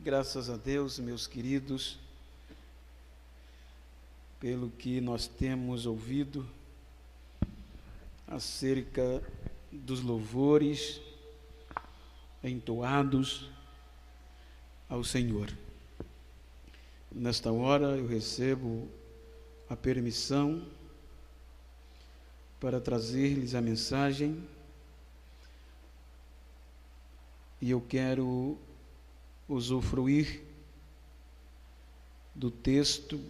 Graças a Deus, meus queridos, pelo que nós temos ouvido acerca dos louvores entoados ao Senhor. Nesta hora eu recebo a permissão para trazer-lhes a mensagem e eu quero usufruir do texto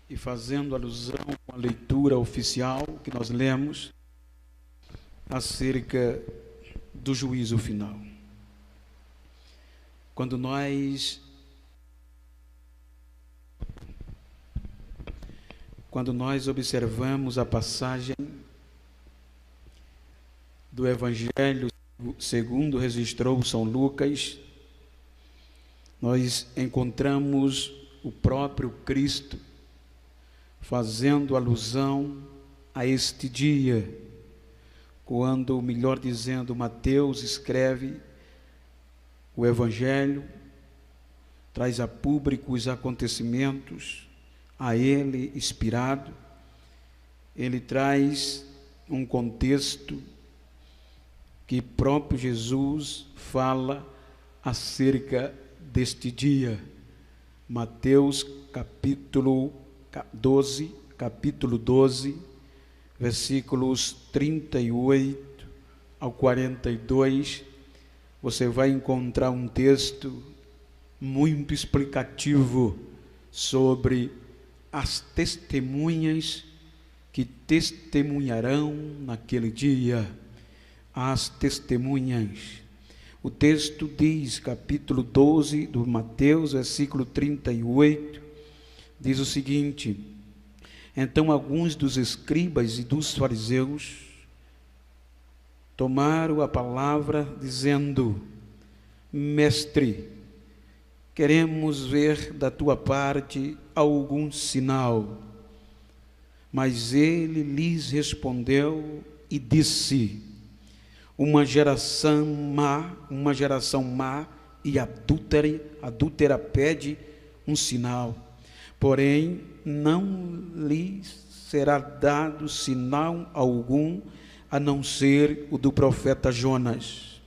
e fazendo alusão à leitura oficial que nós lemos acerca do juízo final. Quando nós observamos a passagem do Evangelho segundo registrou São Lucas, nós encontramos o próprio Cristo fazendo alusão a este dia, quando, melhor dizendo, Mateus escreve o Evangelho, traz a público os acontecimentos, a ele inspirado, ele traz um contexto que próprio Jesus fala acerca deste dia. Mateus capítulo 12, versículos 38 ao 42, você vai encontrar um texto muito explicativo sobre as testemunhas que testemunharão naquele dia. As testemunhas. O texto diz, capítulo 12 do Mateus, versículo 38, diz o seguinte: então alguns dos escribas e dos fariseus tomaram a palavra dizendo: mestre, queremos ver da tua parte algum sinal. Mas ele lhes respondeu e disse: uma geração má e adúltera pede um sinal, porém não lhe será dado sinal algum, a não ser o do profeta Jonas.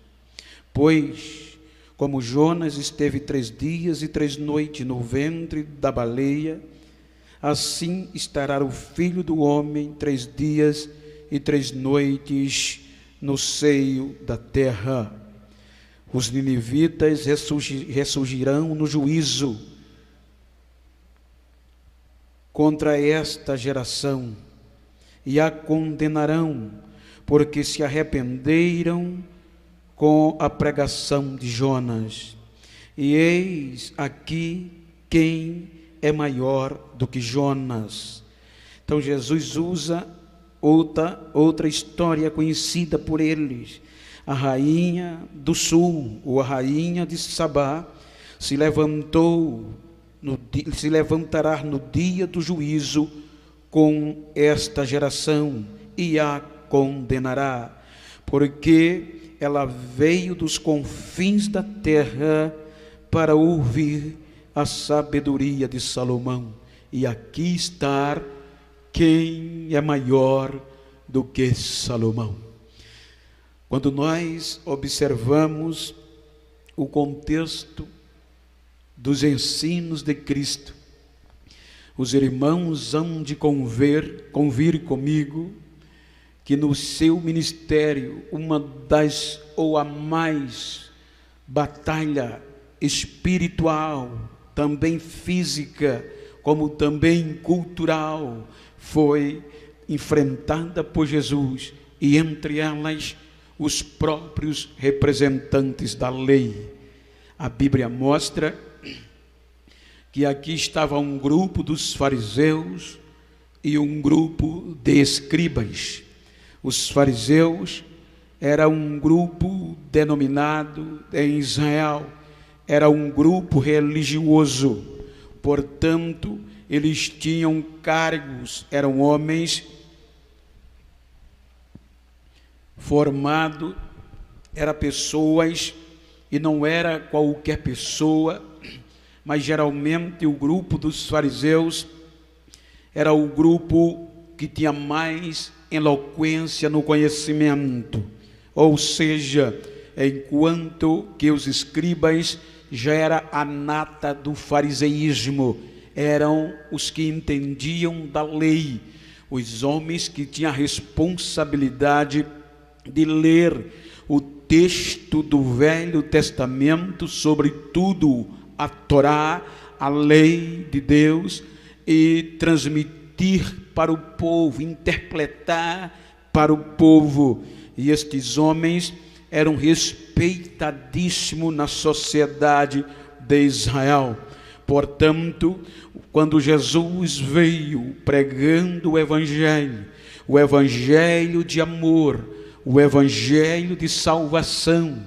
Pois, como Jonas esteve 3 dias e 3 noites no ventre da baleia, assim estará o Filho do Homem 3 dias e 3 noites no seio da terra. Os ninivitas ressurgirão no juízo contra esta geração e a condenarão, porque se arrependeram com a pregação de Jonas. E eis aqui quem é maior do que Jonas. Então Jesus usa outra história conhecida por eles. A rainha do sul, ou a rainha de Sabá, se levantará no dia do juízo com esta geração e a condenará, porque ela veio dos confins da terra para ouvir a sabedoria de Salomão. E aqui está quem é maior do que Salomão. Quando nós observamos o contexto dos ensinos de Cristo, os irmãos hão de convir comigo que no seu ministério, uma das ou a mais batalha espiritual, também física, como também cultural, foi enfrentada por Jesus, e entre elas os próprios representantes da lei. A Bíblia mostra que aqui estava um grupo dos fariseus e um grupo de escribas. Os fariseus era um grupo denominado em Israel, era um grupo religioso, portanto, eles tinham cargos, eram homens formados, eram pessoas e não era qualquer pessoa, mas geralmente o grupo dos fariseus era o grupo que tinha mais eloquência no conhecimento, ou seja, enquanto que os escribas já era a nata do fariseísmo, eram os que entendiam da lei, os homens que tinham a responsabilidade de ler o texto do Velho Testamento, sobretudo a Torá, a lei de Deus, e transmitir para o povo, interpretar para o povo. E estes homens eram respeitadíssimos na sociedade de Israel. Portanto, quando Jesus veio pregando o Evangelho de amor, o Evangelho de salvação,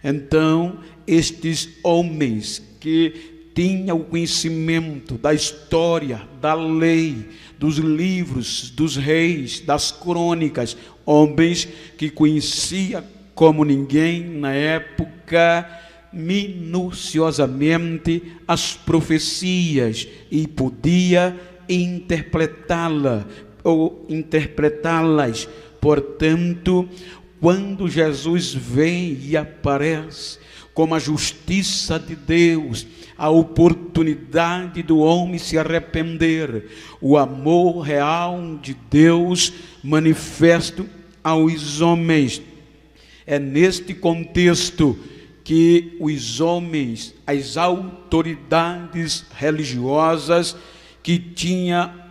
então estes homens que tinham o conhecimento da história, da lei, dos livros, dos reis, das crônicas, homens que conheciam como ninguém na época minuciosamente as profecias e podia interpretá-las. Portanto, quando Jesus vem e aparece como a justiça de Deus, a oportunidade do homem se arrepender, o amor real de Deus manifesto aos homens. É neste contexto que os homens, as autoridades religiosas que tinham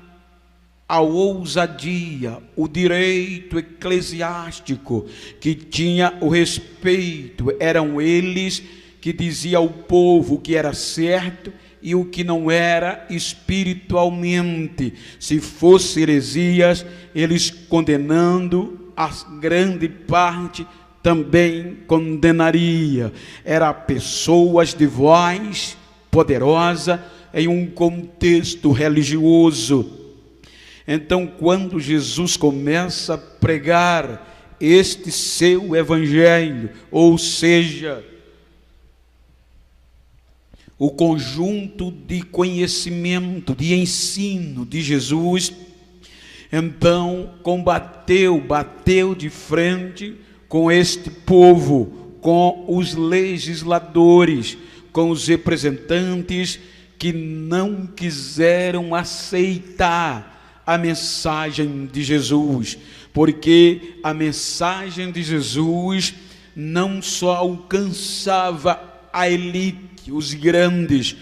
a ousadia, o direito eclesiástico, que tinha o respeito, eram eles que diziam ao povo o que era certo e o que não era espiritualmente. Se fosse heresias, eles condenando, a grande parte também condenaria. Era pessoas de voz poderosa em um contexto religioso. Então, quando Jesus começa a pregar este seu evangelho, ou seja, o conjunto de conhecimento, de ensino de Jesus, então bateu de frente com este povo, com os legisladores, com os representantes que não quiseram aceitar a mensagem de Jesus, porque a mensagem de Jesus não só alcançava a elite, os grandes,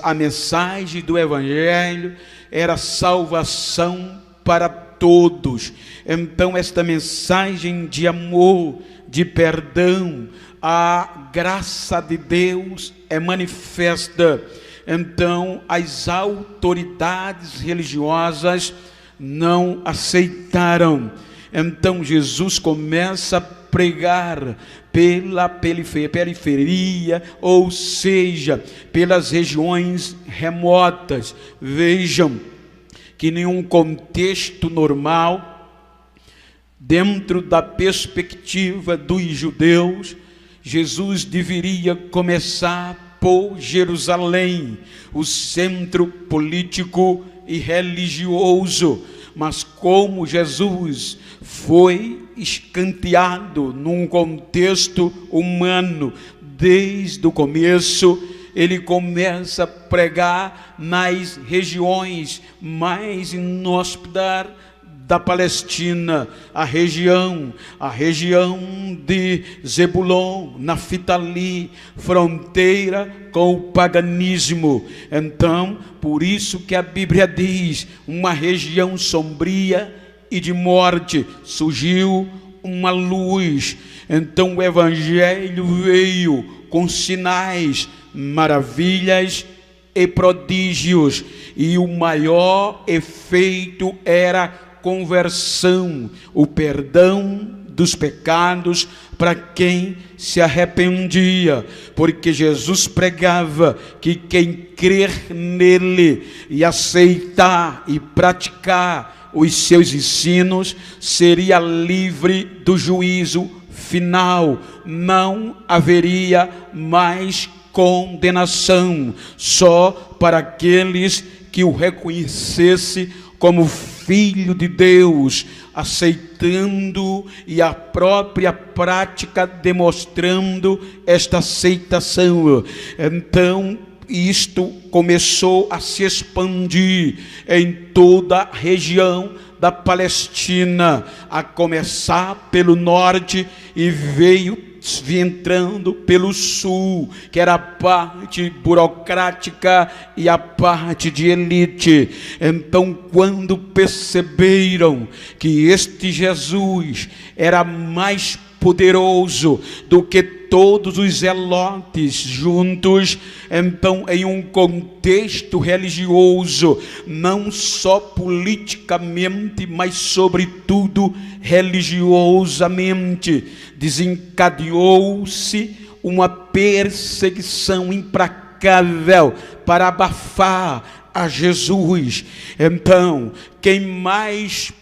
a mensagem do Evangelho era salvação para todos. Então esta mensagem de amor, de perdão, a graça de Deus é manifesta. Então as autoridades religiosas não aceitaram. Então Jesus começa a pregar pela periferia, ou seja, pelas regiões remotas. Vejam que nenhum contexto normal, dentro da perspectiva dos judeus, Jesus deveria começar por Jerusalém, o centro político e religioso. Mas como Jesus foi escanteado num contexto humano desde o começo, ele começa a pregar nas regiões mais inóspitas da Palestina, a região de Zebulon, Naftali, fronteira com o paganismo. Então, por isso que a Bíblia diz, uma região sombria e de morte, surgiu uma luz. Então o Evangelho veio com sinais, maravilhas e prodígios, e o maior efeito era conversão, o perdão dos pecados para quem se arrependia, porque Jesus pregava que quem crer nele e aceitar e praticar os seus ensinos seria livre do juízo final, não haveria mais condenação, só para aqueles que o reconhecesse como Filho de Deus, aceitando e a própria prática demonstrando esta aceitação. Então, isto começou a se expandir em toda a região da Palestina, a começar pelo norte e veio entrando pelo sul, que era a parte burocrática e a parte de elite. Então, quando perceberam que este Jesus era mais poderoso do que todos os zelotes juntos, então, em um contexto religioso, não só politicamente, mas sobretudo religiosamente, desencadeou-se uma perseguição implacável para abafar a Jesus. Então, quem mais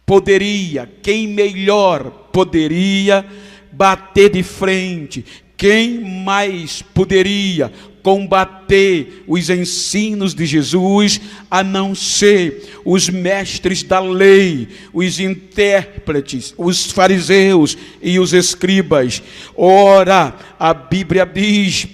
poderia, quem melhor poderia bater de frente, quem mais poderia combater os ensinos de Jesus, a não ser os mestres da lei, os intérpretes, os fariseus e os escribas. Ora, a Bíblia diz,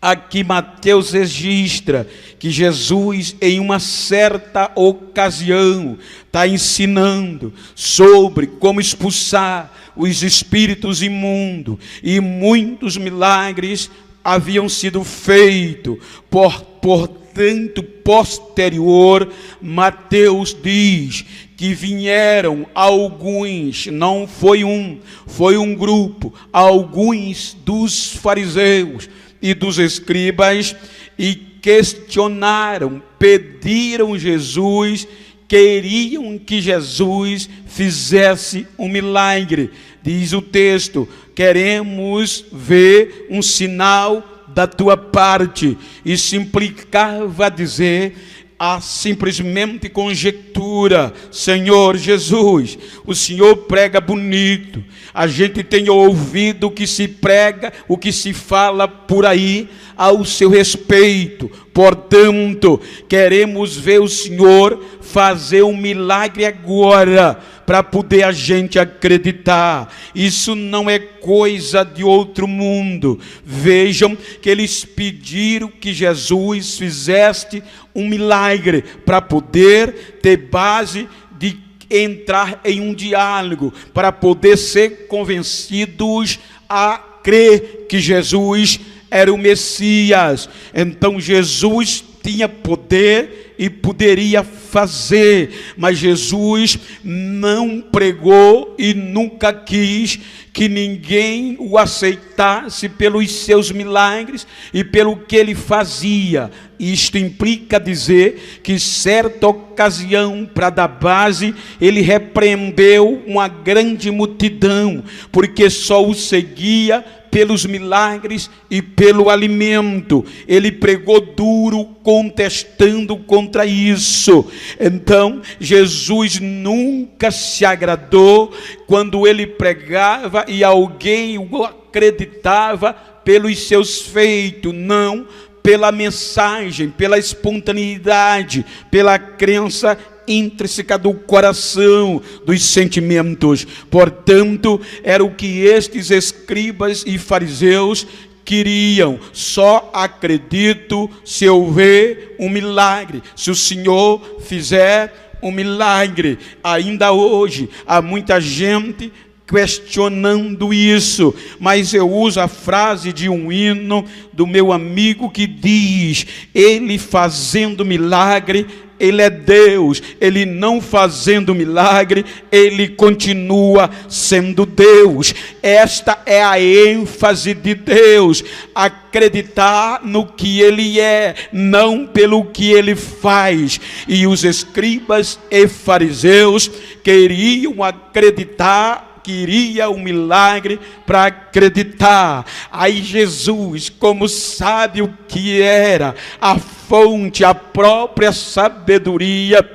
aqui Mateus registra, que Jesus em uma certa ocasião está ensinando sobre como expulsar os espíritos imundos, e muitos milagres haviam sido feitos. Portanto, posterior, Mateus diz que vieram alguns, não foi um, foi um grupo, alguns dos fariseus e dos escribas, e questionaram, pediram Jesus, queriam que Jesus fizesse um milagre. Diz o texto: queremos ver um sinal da tua parte. Isso implicava dizer a simplesmente conjectura: Senhor Jesus, o Senhor prega bonito, a gente tem ouvido o que se prega, o que se fala por aí ao seu respeito, portanto, queremos ver o Senhor fazer um milagre agora, para poder a gente acreditar. Isso não é coisa de outro mundo. Vejam que eles pediram que Jesus fizesse um milagre, para poder ter base de entrar em um diálogo, para poder ser convencidos a crer que Jesus era o Messias. Então Jesus tinha poder e poderia fazer, mas Jesus não pregou e nunca quis que ninguém o aceitasse pelos seus milagres e pelo que ele fazia. Isto implica dizer que certa ocasião, para dar base, ele repreendeu uma grande multidão, porque só o seguia pelos milagres e pelo alimento. Ele pregou duro, contestando contra isso. Então, Jesus nunca se agradou quando ele pregava e alguém o acreditava pelos seus feitos, não pela mensagem, pela espontaneidade, pela crença intrínseca do coração, dos sentimentos. Portanto, era o que estes escribas e fariseus queriam: só acredito se eu ver um milagre, se o Senhor fizer um milagre. Ainda hoje há muita gente questionando isso, mas eu uso a frase de um hino do meu amigo que diz: ele fazendo milagre, ele é Deus. Ele não fazendo milagre, ele continua sendo Deus. Esta é a ênfase de Deus: acreditar no que ele é, não pelo que ele faz. E os escribas e fariseus queriam acreditar, queria um milagre para acreditar. Aí Jesus, como sabe o que era a fonte, a própria sabedoria,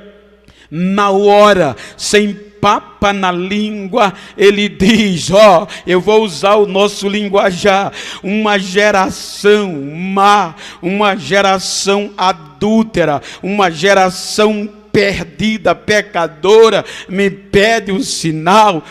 na hora, sem papa na língua, ele diz, eu vou usar o nosso linguajar, uma geração má, uma geração adúltera, uma geração perdida, pecadora, me pede um sinal.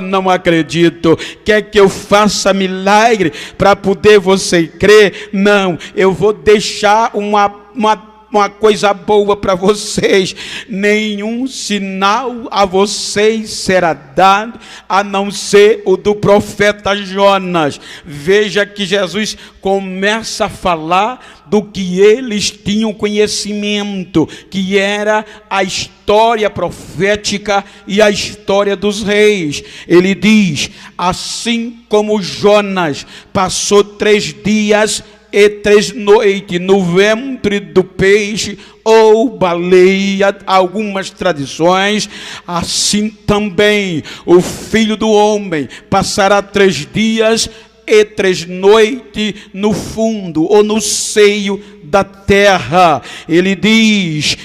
Não acredito. Quer que eu faça milagre para poder você crer? Não, eu vou deixar uma coisa boa para vocês: nenhum sinal a vocês será dado, a não ser o do profeta Jonas. Veja que Jesus começa a falar do que eles tinham conhecimento, que era a história profética e a história dos reis. Ele diz, assim como Jonas passou 3 dias e 3 noites no ventre do peixe ou baleia, algumas tradições, assim também o Filho do Homem passará 3 dias e 3 noites no fundo ou no seio da terra. Ele diz,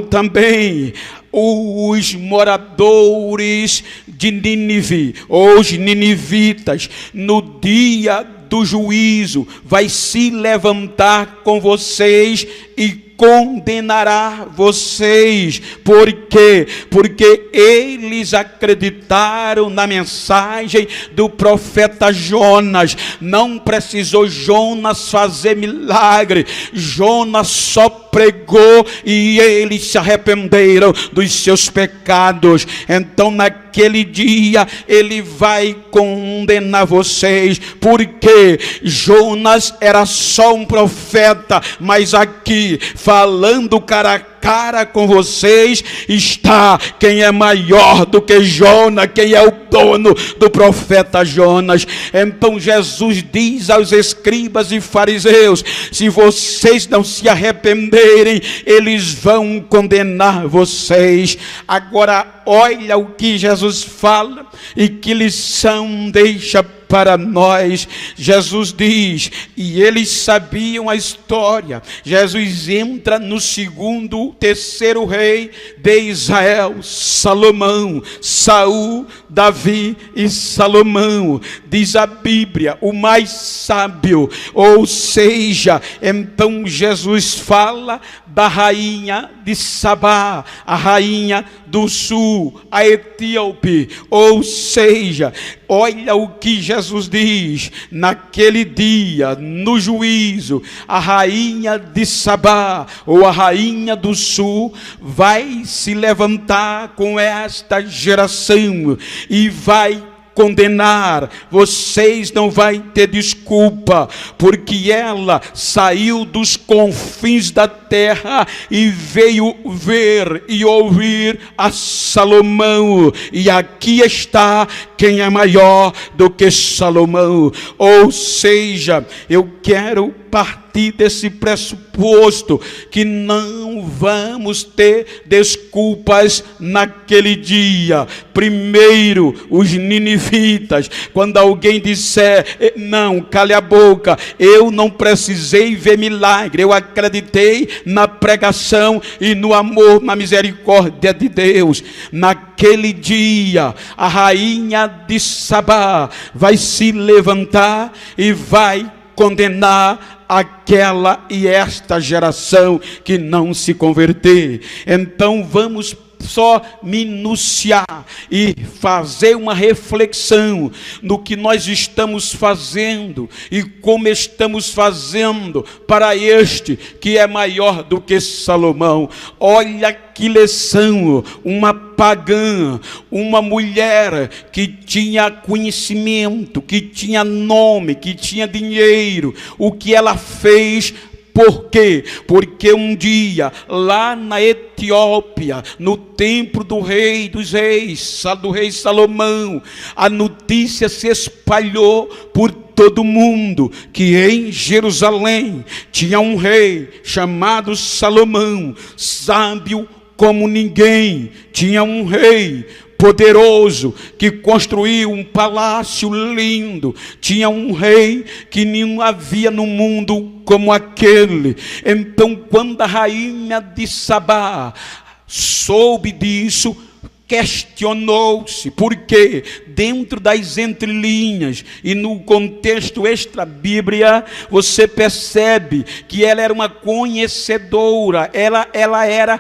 também os moradores de Nínive, os ninivitas, no dia do juízo, vai se levantar com vocês e condenará vocês. Por quê? Porque eles acreditaram na mensagem do profeta Jonas. Não precisou Jonas fazer milagre, Jonas só pregou e eles se arrependeram dos seus pecados. Então naquele dia ele vai condenar vocês, porque Jonas era só um profeta, mas aqui, falando cara a cara com vocês, está quem é maior do que Jonas, quem é o dono do profeta Jonas. Então Jesus diz aos escribas e fariseus: se vocês não se arrependerem, eles vão condenar vocês. Agora olha o que Jesus fala e que lição deixa para nós. Jesus diz, e eles sabiam a história. Jesus entra no terceiro rei de Israel, Salomão, Saul, Davi e Salomão. Diz a Bíblia, o mais sábio. Ou seja, então Jesus fala da rainha de Sabá, a rainha do sul, a etíope. Ou seja, olha o que Jesus diz: naquele dia, no juízo, a rainha de Sabá, ou a rainha do sul, vai se levantar com esta geração e vai condenar. Vocês não vai ter desculpa, porque ela saiu dos confins da terra e veio ver e ouvir a Salomão, e aqui está quem é maior do que Salomão. Ou seja, eu quero partir desse pressuposto que não vamos ter desculpas naquele dia. Primeiro, os ninivitas, quando alguém disser, não, cale a boca, eu não precisei ver milagre, eu acreditei na pregação e no amor, na misericórdia de Deus. Naquele dia, a rainha de Sabá vai se levantar e vai condenar aquela e esta geração que não se converter. Então vamos só minuciar e fazer uma reflexão no que nós estamos fazendo e como estamos fazendo para este que é maior do que Salomão. Olha que lição! Uma pagã, uma mulher que tinha conhecimento, que tinha nome, que tinha dinheiro, o que ela fez? Por quê? Porque um dia, lá na Etiópia, no templo do rei dos reis, do rei Salomão, a notícia se espalhou por todo mundo que em Jerusalém tinha um rei chamado Salomão, sábio como ninguém. Tinha um rei poderoso que construiu um palácio lindo. Tinha um rei que não havia no mundo como aquele. Então, quando a rainha de Sabá soube disso, questionou-se, porque dentro das entrelinhas e no contexto extra-bíblia, você percebe que ela era uma conhecedora, ela era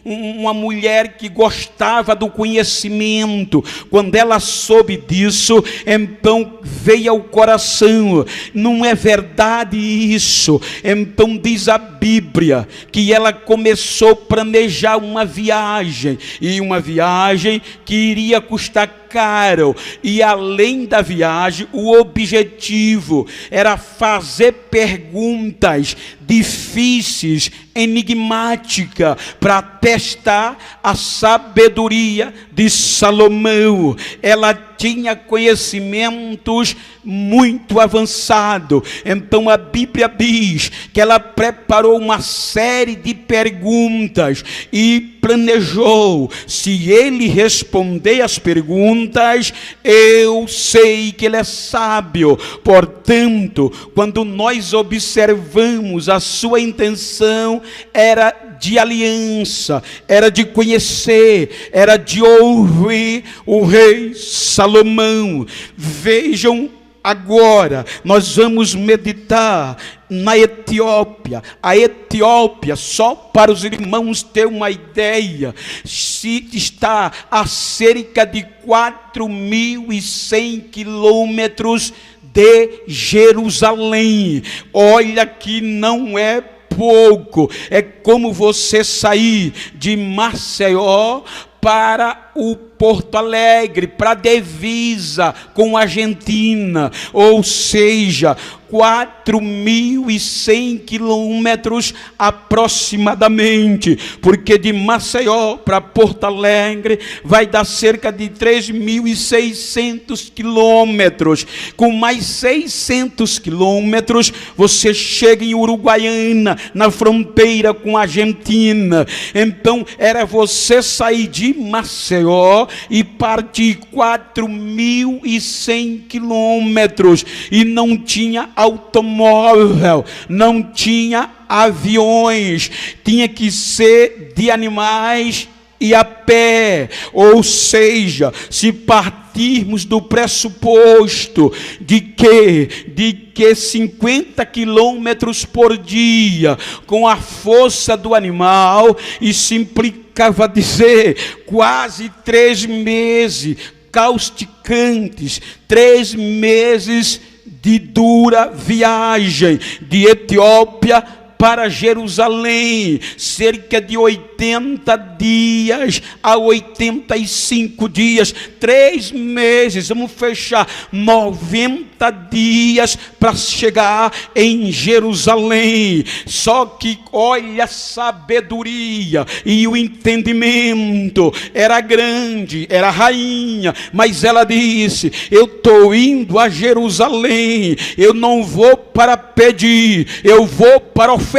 uma mulher que gostava do conhecimento. Quando ela soube disso, então veio ao coração: não é verdade isso? Então diz a Bíblia que ela começou a planejar uma viagem, e uma viagem que iria custar caro, e além da viagem, o objetivo era fazer perguntas difíceis, enigmáticas, para testar a sabedoria de Salomão. Ela tinha conhecimentos muito avançados. Então a Bíblia diz que ela preparou uma série de perguntas e planejou: se ele responder as perguntas, eu sei que ele é sábio. Portanto, quando nós observamos, a sua intenção era de aliança, era de conhecer, era de ouvir o rei Salomão. Vejam, agora nós vamos meditar na Etiópia. A Etiópia, só para os irmãos ter uma ideia, está a cerca de 4.100 quilômetros de Jerusalém. Olha que não é pouco. É como você sair de Maceió para o Porto Alegre, para a divisa com a Argentina, ou seja, 4.100 quilômetros aproximadamente, porque de Maceió para Porto Alegre vai dar cerca de 3.600 quilômetros. Com mais 600 quilômetros você chega em Uruguaiana, na fronteira com a Argentina. Então era você sair de Maceió e partir 4.100 quilômetros, e não tinha automóvel, não tinha aviões, tinha que ser de animais e a pé. Ou seja, se partirmos do pressuposto de que 50 quilômetros por dia com a força do animal, isso implicava dizer quase 3 meses causticantes, 3 meses de dura viagem de Etiópia para Jerusalém, cerca de 80 dias a 85 dias, 3 meses, vamos fechar 90 dias para chegar em Jerusalém. Só que olha a sabedoria e o entendimento. Era grande, era rainha, mas ela disse: eu estou indo a Jerusalém, eu não vou para pedir, eu vou para ofertar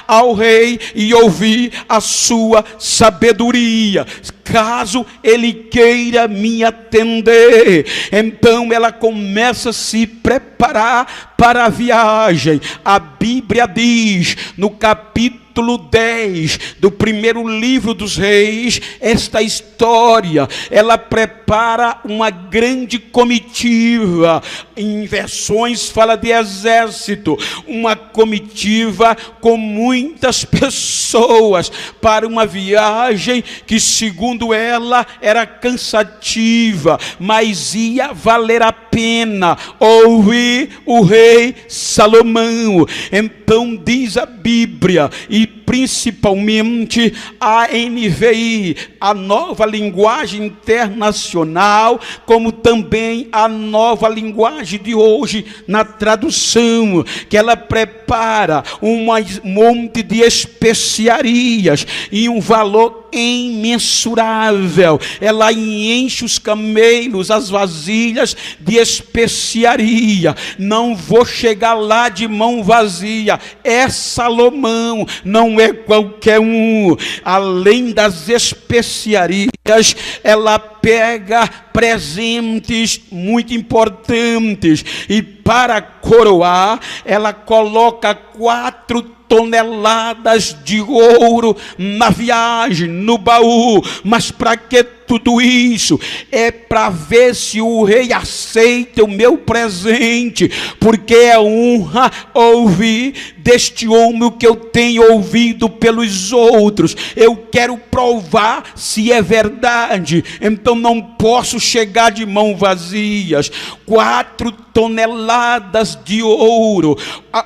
ao rei e ouvir a sua sabedoria, caso ele queira me atender. Então ela começa a se preparar para a viagem. A Bíblia diz no capítulo 10 do primeiro livro dos Reis, esta história, ela prepara uma grande comitiva. Em versões fala de exército, uma comitiva com muitas pessoas para uma viagem que, segundo ela, era cansativa, mas ia valer a pena ouvir o rei Salomão. Então diz a Bíblia, e principalmente a NVI, a Nova Linguagem Internacional, como também a Nova Linguagem de hoje, na tradução, que ela prepara um monte de especiarias e um valor imensurável. Ela enche os camelos, as vasilhas de especiaria. Não vou chegar lá de mão vazia. É Salomão, não é qualquer um. Além das especiarias, ela pega presentes muito importantes, e para coroar, ela coloca 4 toneladas de ouro na viagem, no baú. Mas para que tudo isso? É para ver se o rei aceita o meu presente, porque é honra ouvir deste homem o que eu tenho ouvido pelos outros. Eu quero provar se é verdade, então não posso chegar de mãos vazias. 4 toneladas de ouro.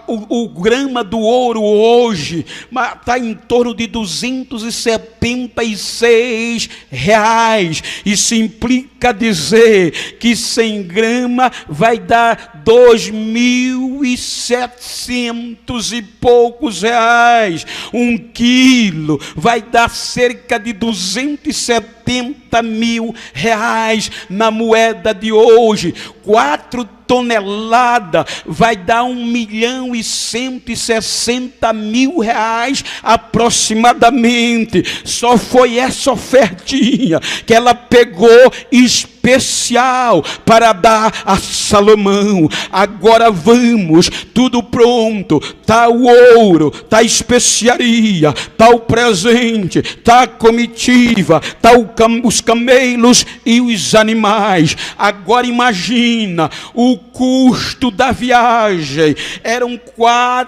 O grama do ouro hoje está em torno de 276 reais. Isso implica dizer que 100 gramas vai dar 2.700 e poucos reais. 1 quilo vai dar cerca de 270 mil reais na moeda de hoje. 4 toneladas vai dar 1.160.000 reais aproximadamente. Só foi essa ofertinha que ela pegou especial para dar a Salomão. Agora vamos, tudo pronto, tá o ouro, tá a especiaria, tá o presente, tá a comitiva, tá os camelos e os animais. Agora imagina o custo da viagem. Eram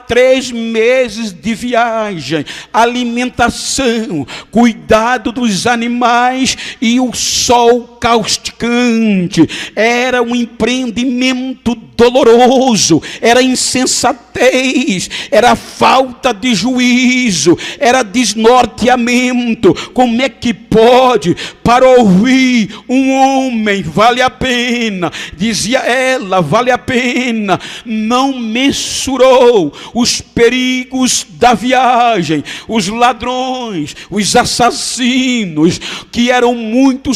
3 meses de viagem, alimentação, cuidado dos animais e o sol causticante. Era um empreendimento doloroso, era insensatez, era falta de juízo, era desnorteamento. Como é que pode? Para ouvir um homem, vale a pena, dizia ela, vale a pena. Não mensurou os perigos da viagem, os ladrões, os assassinos, que eram muito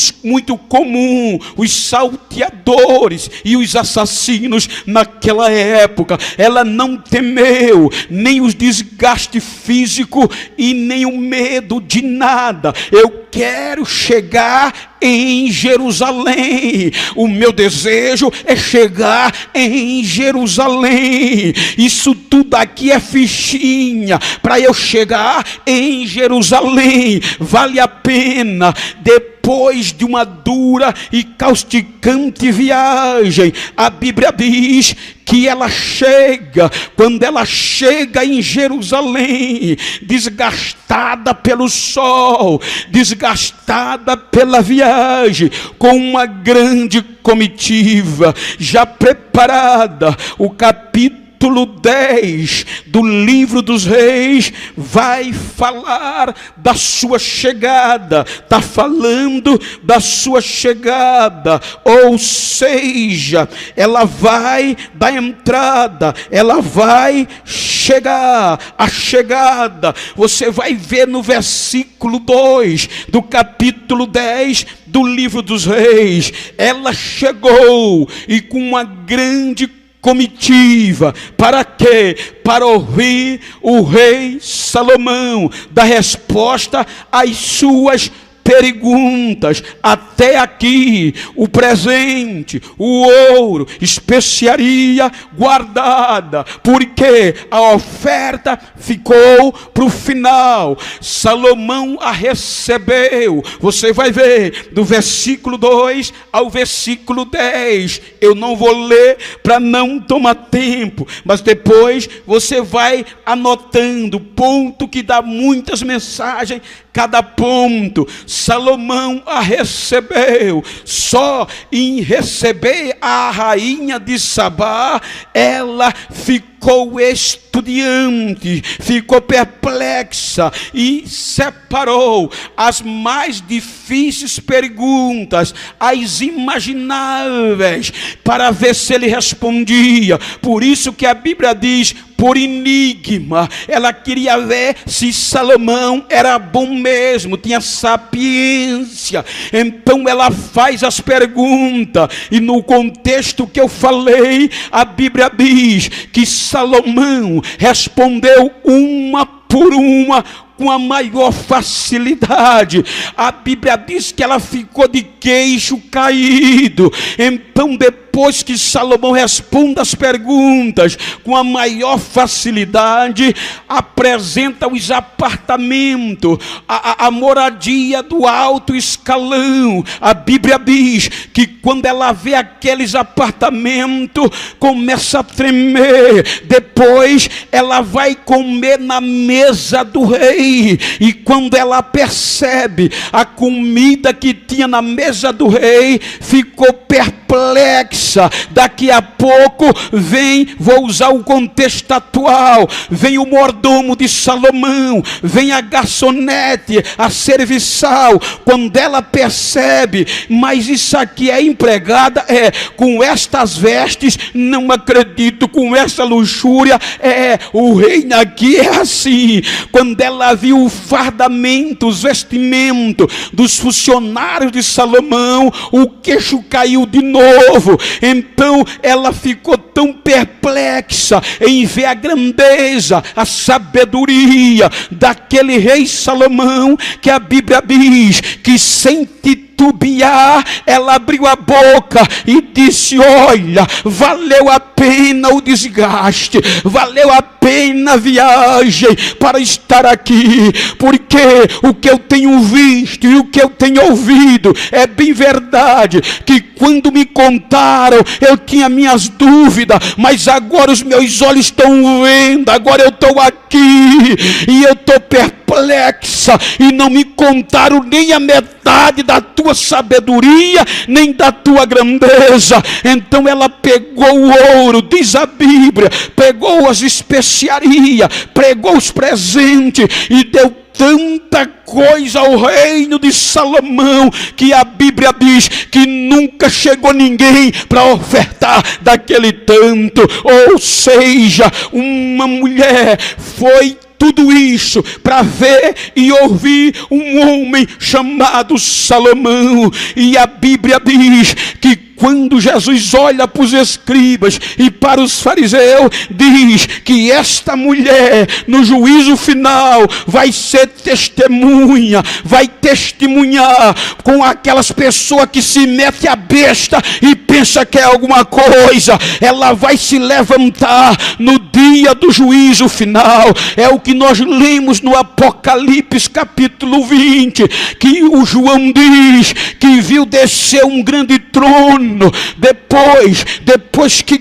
comum, os salteadores e os assassinos naquela época. Ela não temeu nem os desgastes físicos e nem o medo de nada. Eu quero chegar em Jerusalém. O meu desejo é chegar em Jerusalém. Isso tudo aqui é fichinha para eu chegar em Jerusalém. Vale a pena. Depois de uma dura e causticante viagem, a Bíblia diz que ela chega, quando ela chega em Jerusalém, desgastada pelo sol, desgastada pela viagem, com uma grande comitiva, já preparada. O capítulo 10 do livro dos Reis vai falar da sua chegada. Está falando da sua chegada, ou seja, ela vai dar entrada, ela vai chegar. A chegada você vai ver no versículo 2 do capítulo 10 do livro dos Reis. Ela chegou e com uma grande comitiva. Para quê? Para ouvir o rei Salomão dar resposta às suas perguntas. Até aqui, o presente, o ouro, especiaria guardada, porque a oferta ficou para o final. Salomão a recebeu. Você vai ver do versículo 2 ao versículo 10. Eu não vou ler para não tomar tempo, mas depois você vai anotando, ponto que dá muitas mensagens, cada ponto. Salomão a recebeu. Só em receber a rainha de Sabá, ela ficou estudiante, ficou perplexa e separou as mais difíceis perguntas, as imagináveis, para ver se ele respondia. Por isso que a Bíblia diz, por enigma. Ela queria ver se Salomão era bom mesmo, tinha sapiência. Então ela faz as perguntas, e no contexto que eu falei, a Bíblia diz que Salomão respondeu uma por uma com a maior facilidade. A Bíblia diz que ela ficou de queixo caído. Então depois depois que Salomão responde as perguntas com a maior facilidade, apresenta os apartamentos, a moradia do alto escalão. A Bíblia diz que quando ela vê aqueles apartamentos, começa a tremer. Depois ela vai comer na mesa do rei, e quando ela percebe a comida que tinha na mesa do rei, ficou perplexa. Daqui a pouco vou usar o contexto atual, vem o mordomo de Salomão, vem a garçonete, a serviçal. Quando ela percebe, mas isso aqui é empregada, com estas vestes, não acredito, com essa luxúria, o reino aqui é assim. Quando ela viu o fardamento, os vestimentos dos funcionários de Salomão, o queixo caiu de novo. Então ela ficou tão perplexa em ver a grandeza, a sabedoria daquele rei Salomão, que a Bíblia diz que sem titubear, ela abriu a boca e disse: olha, valeu a pena o desgaste, valeu a pena a viagem para estar aqui, porque o que eu tenho visto e o que eu tenho ouvido é bem verdade, que quando me contaram eu tinha minhas dúvidas, mas agora os meus olhos estão vendo, agora eu estou aqui e eu estou perplexa, e não me contaram nem a metade da tua sabedoria, nem da tua grandeza. Então ela pegou o ouro, diz a Bíblia, pegou as especiarias, pegou os presentes e deu tanta coisa ao reino de Salomão, que a Bíblia diz que nunca chegou ninguém para ofertar daquele tanto. Ou seja, uma mulher foi tudo isso para ver e ouvir um homem chamado Salomão. E a Bíblia diz que quando Jesus olha para os escribas e para os fariseus, diz que esta mulher no juízo final vai ser testemunha, vai testemunhar com aquelas pessoas que se metem a besta e pensa que é alguma coisa. Ela vai se levantar no dia do juízo final. É o que nós lemos no Apocalipse capítulo 20, que o João diz que viu descer um grande trono depois que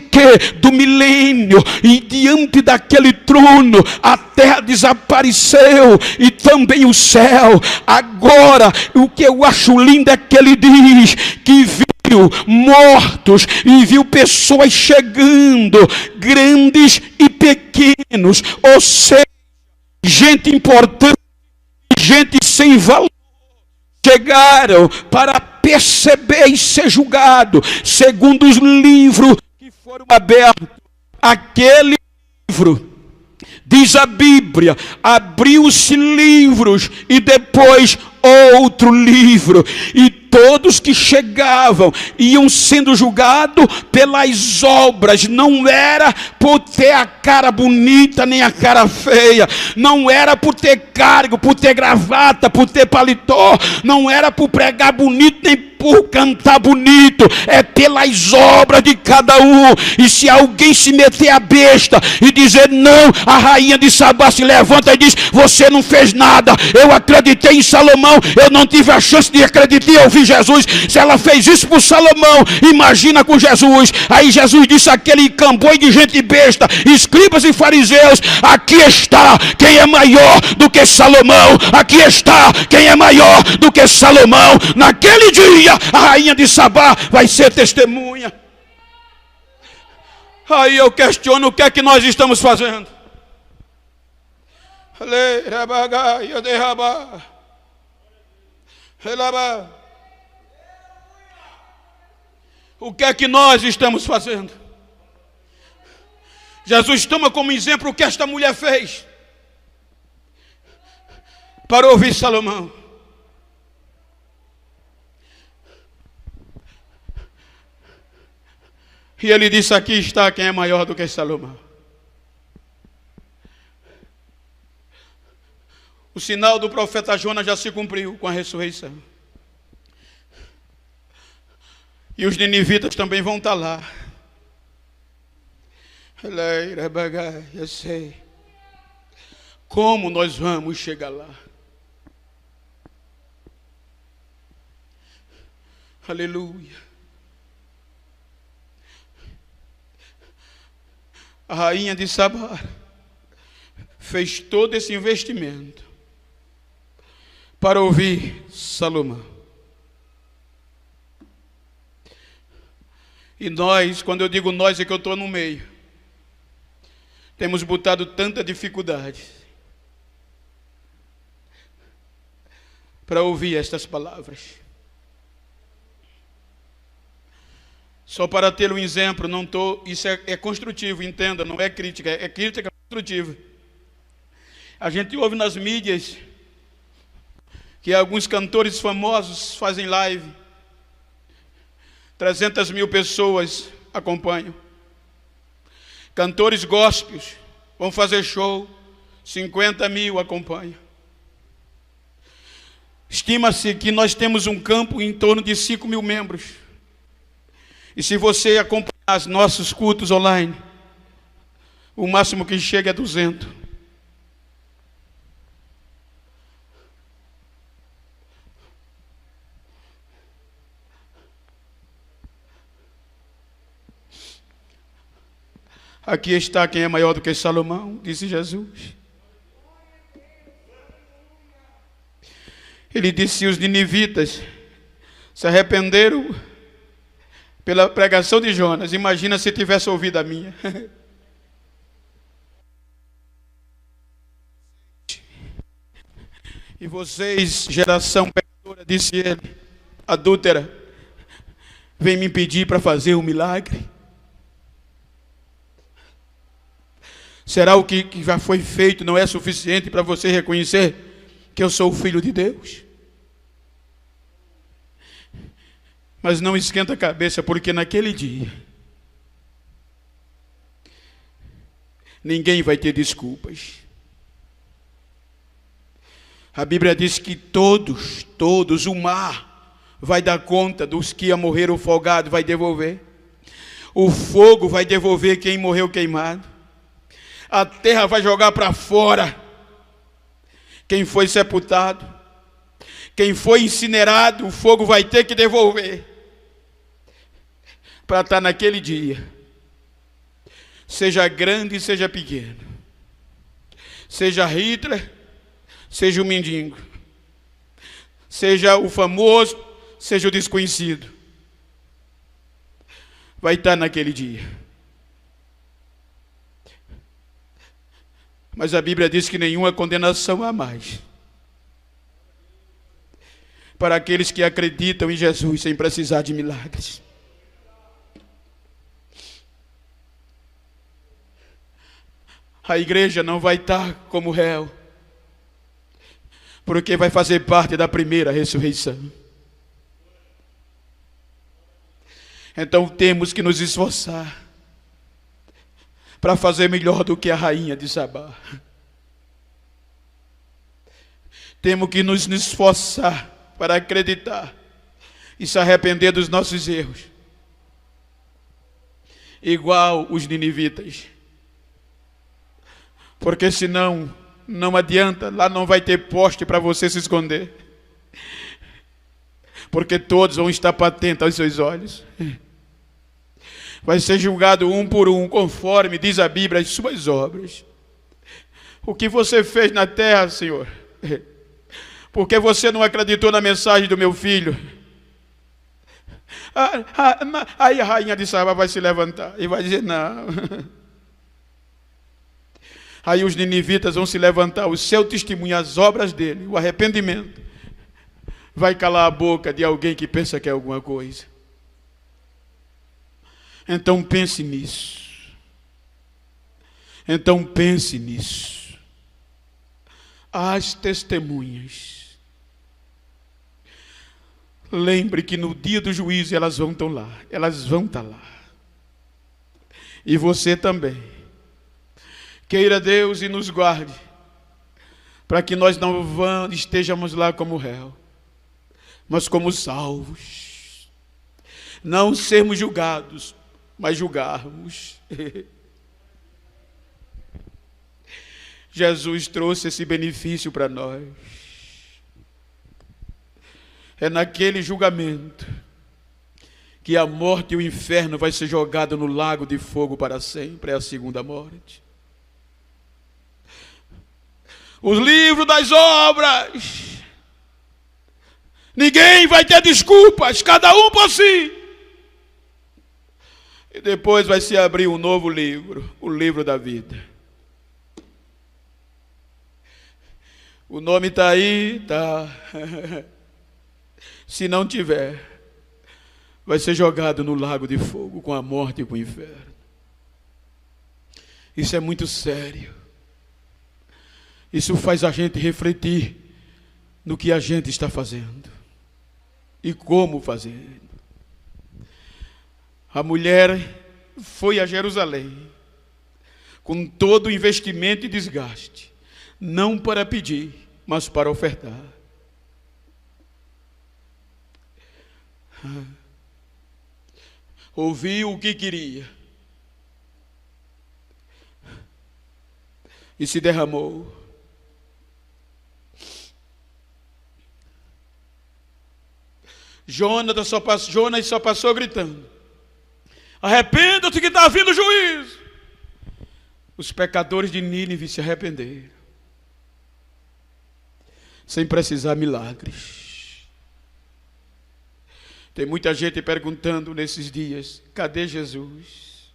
do milênio, e diante daquele trono a terra desapareceu e também o céu. Agora o que eu acho lindo é que ele diz que viu mortos e viu pessoas chegando, grandes e pequenos, ou seja, gente importante, gente sem valor, chegaram para perceber e ser julgado segundo os livros que foram abertos. Aquele livro, diz a Bíblia, abriu-se livros e depois outro livro, e todos que chegavam iam sendo julgados pelas obras. Não era por ter a cara bonita nem a cara feia, não era por ter cargo, por ter gravata, por ter paletó, não era por pregar bonito nem por cantar bonito, é pelas obras de cada um. E se alguém se meter a besta e dizer não, a rainha de Sabá se levanta e diz: você não fez nada, eu acreditei em Salomão, eu não tive a chance de acreditar e ouvir Jesus. Se ela fez isso por Salomão, imagina com Jesus. Aí Jesus disse àquele camboio de gente besta, escribas e fariseus: aqui está quem é maior do que Salomão, aqui está quem é maior do que Salomão. Naquele dia a rainha de Sabá vai ser testemunha. Aí eu questiono: o que é que nós estamos fazendo? O que é que nós estamos fazendo? Jesus toma como exemplo o que esta mulher fez para ouvir Salomão. E ele disse: aqui está quem é maior do que Salomão. O sinal do profeta Jonas já se cumpriu com a ressurreição. E os ninivitas também vão estar lá. Eu sei. Como nós vamos chegar lá? Aleluia. A rainha de Sabá fez todo esse investimento para ouvir Salomão. E nós, quando eu digo nós, é que eu estou no meio, temos botado tanta dificuldade para ouvir estas palavras. Só para ter um exemplo, não estou. Isso é construtivo, entenda, não é crítica, é crítica construtiva. A gente ouve nas mídias que alguns cantores famosos fazem live, 300 mil pessoas acompanham. Cantores gospels vão fazer show, 50 mil acompanham. Estima-se que nós temos um campo em torno de 5 mil membros. E se você acompanhar os nossos cultos online, o máximo que chega é 200. Aqui está quem é maior do que Salomão, disse Jesus. Ele disse: os ninivitas se arrependeram pela pregação de Jonas. Imagina se tivesse ouvido a minha. E vocês, geração pecadora, disse ele, adúltera, vem me pedir para fazer um milagre. Será o que já foi feito não é suficiente para você reconhecer que eu sou o Filho de Deus? Mas não esquenta a cabeça, porque naquele dia ninguém vai ter desculpas. A Bíblia diz que todos, o mar vai dar conta dos que ia morrer afogado, vai devolver. O fogo vai devolver quem morreu queimado. A terra vai jogar para fora quem foi sepultado. Quem foi incinerado, o fogo vai ter que devolver. Para estar naquele dia, seja grande, seja pequeno, seja Hitler, seja o mendigo, seja o famoso, seja o desconhecido, vai estar naquele dia. Mas a Bíblia diz que nenhuma condenação há mais para aqueles que acreditam em Jesus sem precisar de milagres. A igreja não vai estar como réu, porque vai fazer parte da primeira ressurreição. Então temos que nos esforçar para fazer melhor do que a rainha de Sabá. Temos que nos esforçar para acreditar e se arrepender dos nossos erros, igual os ninivitas. Porque senão, não adianta, lá não vai ter poste para você se esconder. Porque todos vão estar patentes aos seus olhos. Vai ser julgado um por um, conforme diz a Bíblia, as suas obras. O que você fez na terra, Senhor? Porque você não acreditou na mensagem do meu filho? Aí a rainha de Sabá vai se levantar e vai dizer: não. Aí os ninivitas vão se levantar, o seu testemunho, as obras dele, o arrependimento, vai calar a boca de alguém que pensa que é alguma coisa. Então pense nisso. Então pense nisso. As testemunhas. Lembre que no dia do juízo elas vão estar lá. Elas vão estar lá. E você também. Queira Deus e nos guarde, para que nós não estejamos lá como réu, mas como salvos. não sermos julgados, mas julgarmos. Jesus trouxe esse benefício para nós. É naquele julgamento que a morte e o inferno vai ser jogado no lago de fogo para sempre. É a segunda morte. Os livros das obras, ninguém vai ter desculpas, cada um por si. E depois vai se abrir um novo livro, o livro da vida. O nome está aí, tá. Se não tiver, vai ser jogado no lago de fogo com a morte e com o inferno. Isso é muito sério. Isso faz a gente refletir no que a gente está fazendo e como fazendo. A mulher foi a Jerusalém com todo o investimento e desgaste, não para pedir, mas para ofertar. Ouviu o que queria e se derramou. Jonas só passou gritando: arrependa-te que está vindo o juízo. Os pecadores de Nínive se arrependeram, sem precisar milagres. Tem muita gente perguntando nesses dias: cadê Jesus?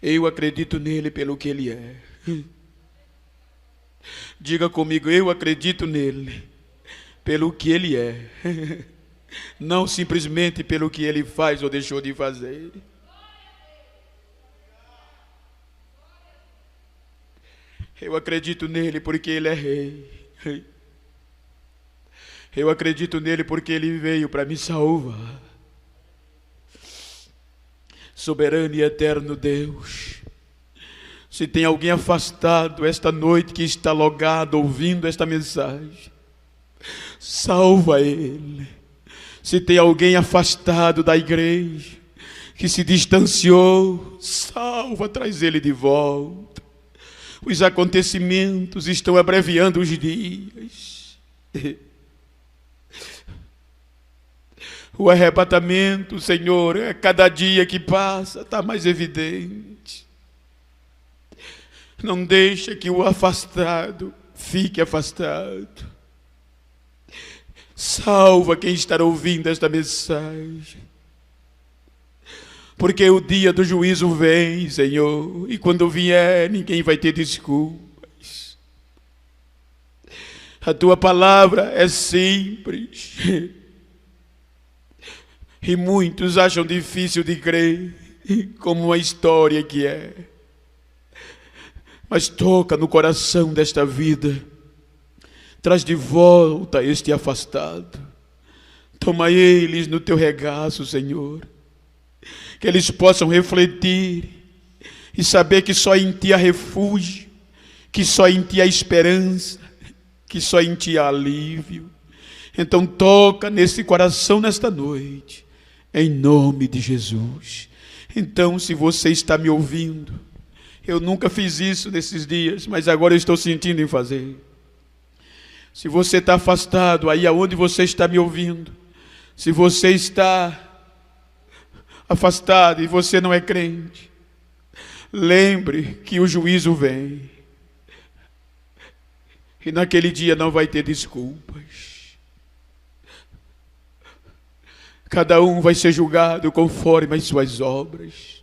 Eu acredito nele pelo que ele é. Diga comigo: eu acredito nele pelo que ele é, não simplesmente pelo que ele faz ou deixou de fazer. Eu acredito nele porque ele é rei. Eu acredito nele porque ele veio para me salvar. Soberano e eterno Deus, se tem alguém afastado esta noite que está logado ouvindo esta mensagem, salva ele. Se tem alguém afastado da igreja, que se distanciou, salva, traz ele de volta. Os acontecimentos estão abreviando os dias. O arrebatamento, Senhor, a cada dia que passa está mais evidente. Não deixa que o afastado fique afastado. Salva quem está ouvindo esta mensagem. Porque o dia do juízo vem, Senhor, e quando vier, ninguém vai ter desculpas. A tua palavra é simples. E muitos acham difícil de crer, como uma história que é. Mas toca no coração desta vida. Traz de volta este afastado. Toma eles no teu regaço, Senhor. Que eles possam refletir e saber que só em ti há refúgio, que só em ti há esperança, que só em ti há alívio. Então toca nesse coração nesta noite, em nome de Jesus. Então, se você está me ouvindo, eu nunca fiz isso nesses dias, mas agora eu estou sentindo em fazer. Se você está afastado, aí aonde você está me ouvindo, se você está afastado e você não é crente, lembre que o juízo vem. E naquele dia não vai ter desculpas. Cada um vai ser julgado conforme as suas obras.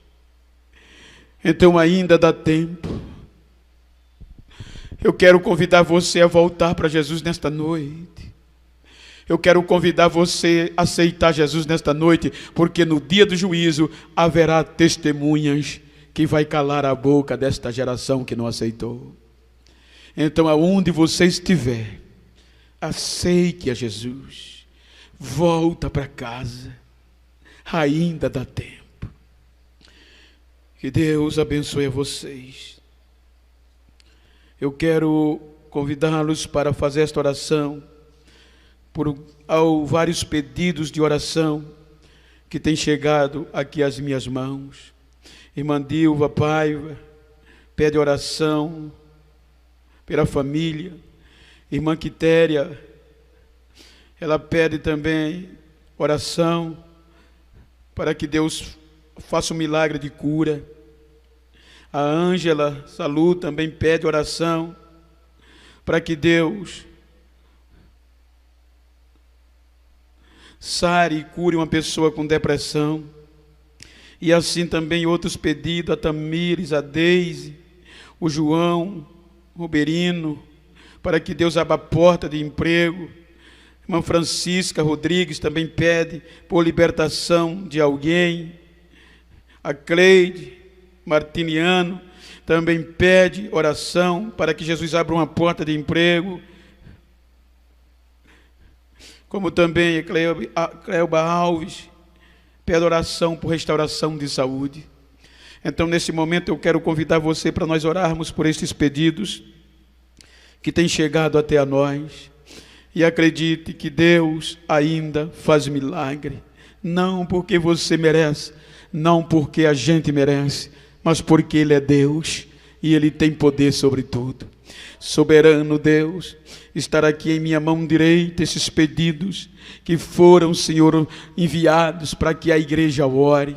Então ainda dá tempo. Eu quero convidar você a voltar para Jesus nesta noite. Eu quero convidar você a aceitar Jesus nesta noite, porque no dia do juízo haverá testemunhas que vai calar a boca desta geração que não aceitou. Então, aonde você estiver, aceite a Jesus. Volta para casa. Ainda dá tempo. Que Deus abençoe a vocês. Eu quero convidá-los para fazer esta oração por vários pedidos de oração que têm chegado aqui às minhas mãos. Irmã Dilva Paiva pede oração pela família. Irmã Quitéria, ela pede também oração para que Deus faça um milagre de cura. A Ângela Salu também pede oração para que Deus sare e cure uma pessoa com depressão. E assim também outros pedidos, a Tamires, a Deise, o João, o Roberino, para que Deus abra a porta de emprego. Irmã Francisca Rodrigues também pede por libertação de alguém. A Cleide Martiniano também pede oração para que Jesus abra uma porta de emprego. Como também a Cleoba Alves pede oração por restauração de saúde. Então, nesse momento, eu quero convidar você para nós orarmos por estes pedidos que têm chegado até a nós. E acredite que Deus ainda faz milagre. Não porque você merece, não porque a gente merece, mas porque Ele é Deus e Ele tem poder sobre tudo. Soberano Deus, estar aqui em minha mão direita esses pedidos que foram, Senhor, enviados para que a igreja ore.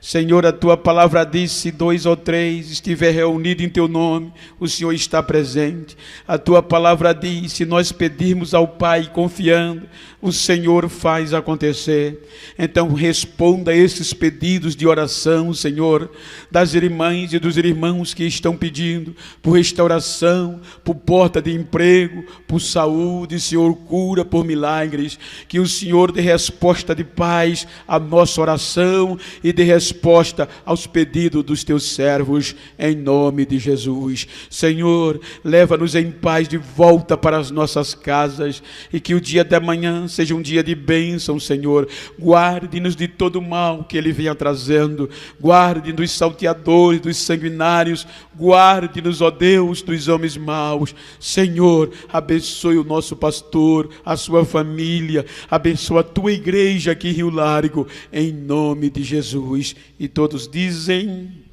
Senhor, a tua palavra diz: se 2 ou 3 estiver reunido em teu nome, o Senhor está presente. A tua palavra diz: se nós pedirmos ao Pai confiando, o Senhor faz acontecer. Então responda a esses pedidos de oração, Senhor, das irmãs e dos irmãos que estão pedindo por restauração, por porta de emprego, por saúde, Senhor, cura, por milagres. Que o Senhor dê resposta de paz à nossa oração e dê resposta aos pedidos dos teus servos, em nome de Jesus. Senhor, leva-nos em paz de volta para as nossas casas, e que o dia da manhã seja um dia de bênção, Senhor. Guarde-nos de todo mal que Ele venha trazendo. Guarde-nos dos salteadores, dos sanguinários. Guarde-nos, ó Deus, dos homens maus. Senhor, abençoe o nosso pastor, a sua família. Abençoa a tua igreja aqui em Rio Largo, em nome de Jesus. E todos dizem...